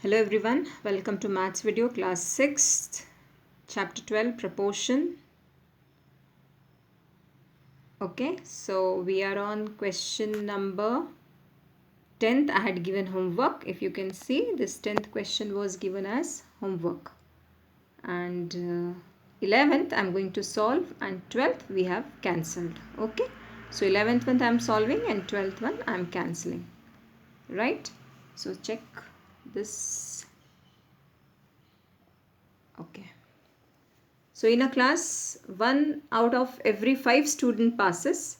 Hello everyone, welcome to Maths video class 6th, chapter 12 proportion. Okay, so we are on question number 10th. I had given homework. If you can see, this 10th question was given as homework. And 11th I'm going to solve and 12th we have cancelled. Okay, so 11th one I'm solving and 12th one I'm cancelling. Right, so check this. Okay. So in a class, 1 out of every 5 student passes.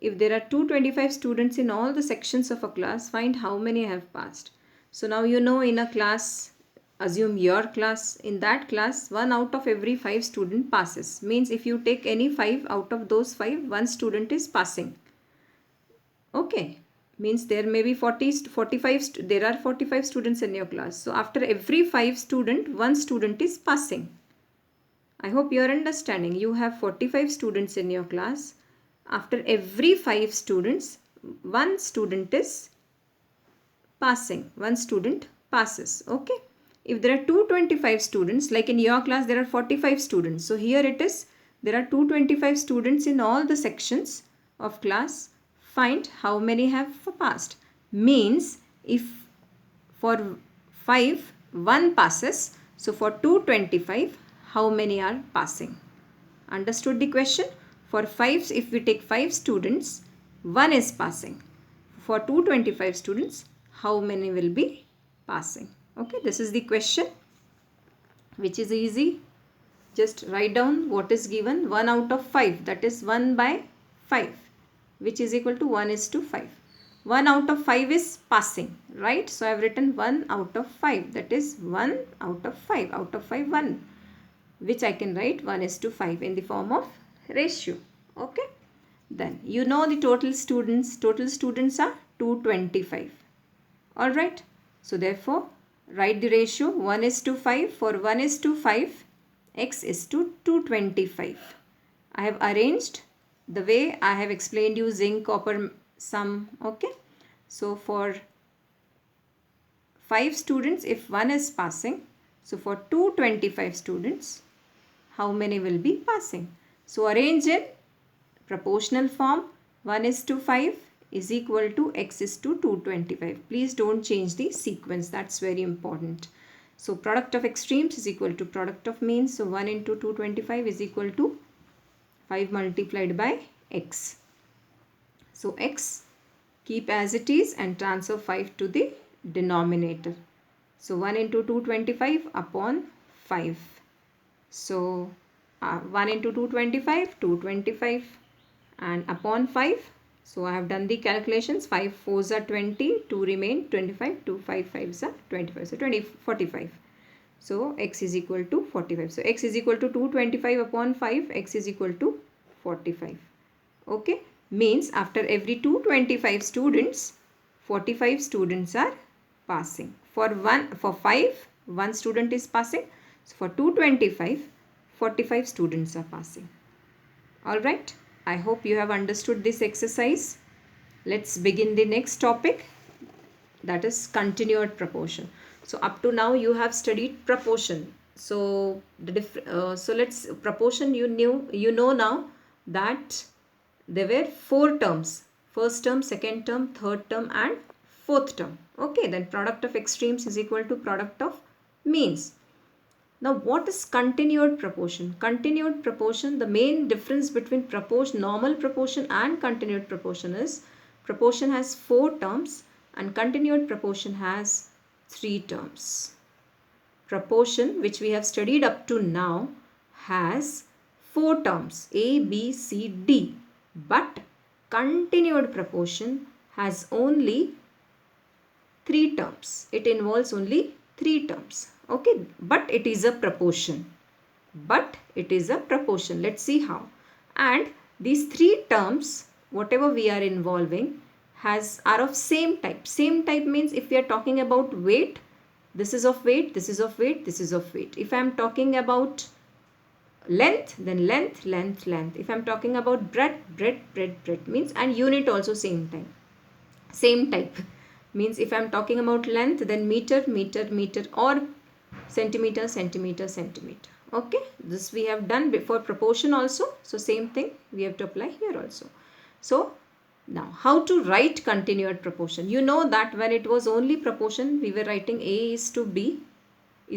If there are 225 students in all the sections of a class, find how many have passed. So now you know in a class, assume your class, in that class 1 out of every 5 student passes. Means if you take any 5 out of those 5, one student is passing. Okay. Means there may be 45, there are 45 students in your class. So after every 5 student, one student is passing. I hope you are understanding. You have 45 students in your class. After every 5 students, one student is passing. One student passes. Okay. If there are 225 students, like in your class there are 45 students. So here it is, there are 225 students in all the sections of class. Find how many have passed. Means if for 5, 1 passes. So for 225, how many are passing? Understood the question? For 5, if we take 5 students, 1 is passing. For 225 students, how many will be passing? Okay, this is the question, which is easy. Just write down what is given. 1 out of 5, that is 1 by 5, which is equal to 1:5. 1 out of 5 is passing, right? So I have written 1 out of 5, that is 1 out of 5, out of 5, 1, which I can write 1:5 in the form of ratio. Okay. Then you know the total students are 225. Alright. So therefore, write the ratio 1:5. For 1:5, x is to 225. I have arranged the way I have explained you zinc, copper sum. Okay. So for 5 students, if 1 is passing, so for 225 students, how many will be passing? So arrange in proportional form. 1:5 is equal to x is to 225. Please don't change the sequence. That's very important. So product of extremes is equal to product of means. So 1 into 225 is equal to 5 multiplied by x. So x keep as it is and transfer 5 to the denominator. So 1 into 225 upon 5. So 1 into 225, 225, and upon 5. So I have done the calculations. 5 4s are 20, 2 remain 25, 2 5 5s are 25. So 45. So x is equal to 45. So x is equal to 225 upon 5, x is equal to 45. Okay. Means after every 225 students, 45 students are passing. For 5, one student is passing. So for 225, 45 students are passing. Alright. I hope you have understood this exercise. Let's begin the next topic, that is continued proportion. So up to now you have studied proportion. So let's proportion. You know now that there were 4 terms: first term, second term, third term, and fourth term. Okay, then product of extremes is equal to product of means. Now what is continued proportion? Continued proportion, the main difference between normal proportion and continued proportion is proportion has 4 terms and continued proportion has 3 terms. Proportion, which we have studied up to now, has 4 terms A, B, C, D, but continued proportion has only 3 terms. It involves only 3 terms. Okay, but it is a proportion. Let's see how. And these 3 terms, whatever we are involving, are of same type. Same type means if we are talking about weight, this is of weight, this is of weight, this is of weight. If I am talking about length, then length. If I am talking about breadth means, and unit also same type. Means if I am talking about length, then meter, meter, meter, or centimeter, centimeter, centimeter. Okay, this we have done before proportion also. So same thing we have to apply here also. So now how to write continued proportion. You know that when it was only proportion, we were writing A is to B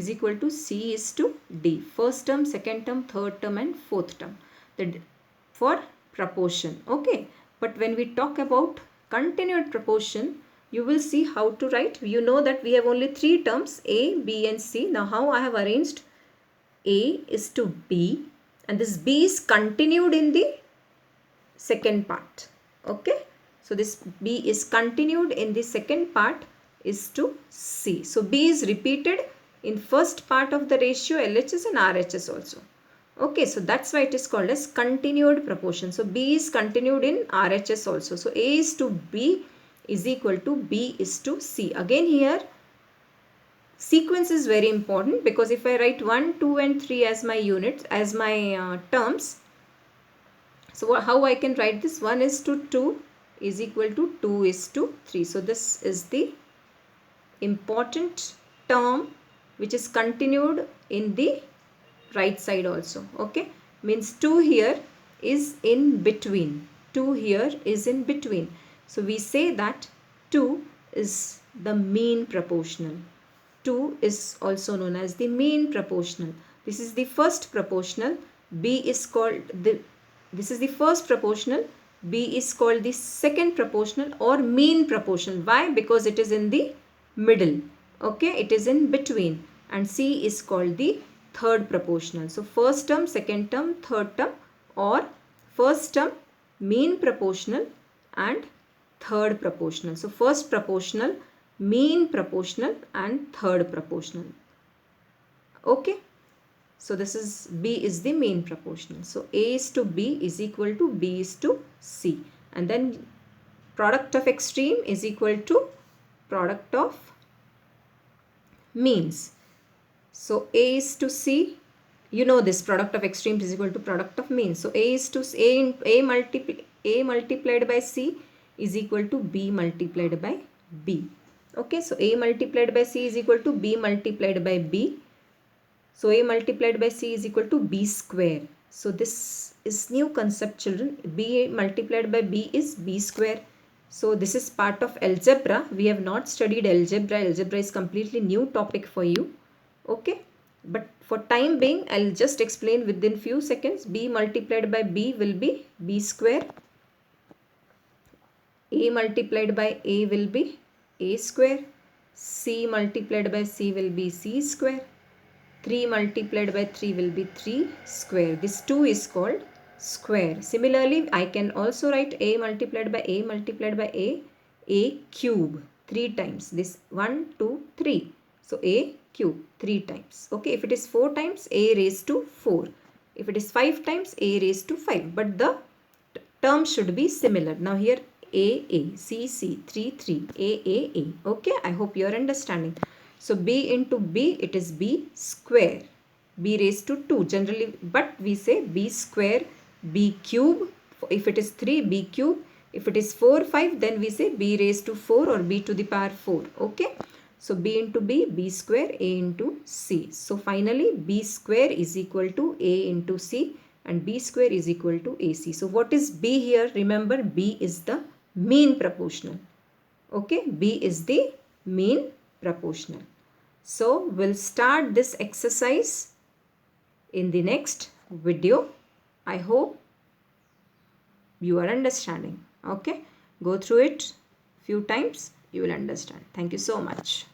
is equal to C is to D. First term, second term, third term and fourth term. For proportion. Okay. But when we talk about continued proportion, you will see how to write. You know that we have only three terms, A, B and C. Now how I have arranged A is to B, and this B is continued in the second part. Okay. So this B is continued in the second part is to C. So B is repeated in first part of the ratio LHS and RHS also. Okay, so that's why it is called as continued proportion. So B is continued in RHS also. So A is to B is equal to B is to C. Again here sequence is very important, because if I write 1, 2 and 3 as my units, as my terms, so how I can write this? 1 is to 2 is equal to 2 is to 3. So this is the important term which is continued in the right side also. Okay, means 2 here is in between. 2 here is in between. So we say that 2 is the mean proportional. 2 is also known as the mean proportional. This is the first proportional. B is called this is the first proportional. B is called the second proportional or mean proportional. Why? Because it is in the middle. Okay, it is in between. And C is called the third proportional. So first term, second term, third term, or first term, mean proportional and third proportional. So first proportional, mean proportional and third proportional. Okay. So this is B is the mean proportional. So A is to B is equal to B is to C. And then product of extreme is equal to product of means. So A is to C. You know this product of extremes is equal to product of means. So A is to A multiplied by C is equal to B multiplied by B. Okay, so A multiplied by C is equal to B multiplied by B. So A multiplied by C is equal to B square. So this is new concept, children. B multiplied by B is B square. So this is part of algebra. We have not studied algebra. Algebra is completely new topic for you. Okay. But for time being, I'll just explain within few seconds. B multiplied by B will be B square. A multiplied by A will be A square. C multiplied by C will be C square. 3 multiplied by 3 will be 3 square. This 2 is called square. Similarly, I can also write A multiplied by A multiplied by A cube 3 times. This 1, 2, 3. So A cube 3 times. Okay, if it is 4 times, A raised to 4. If it is 5 times, A raised to 5. But the terms should be similar. Now here A, C, 3, 3, A. Okay, I hope you are understanding. So B into B, it is B square. B raised to 2 generally, but we say B square, B cube. If it is 3, B cube. If it is 4, 5, then we say B raised to 4 or B to the power 4. Okay. So B into B, B square, A into C. So finally B square is equal to A into C and B square is equal to AC. So what is B here? Remember, B is the mean proportional. Okay. B is the mean proportional. So we'll start this exercise in the next video. I hope you are understanding. Okay, go through it few times, you will understand. Thank you so much.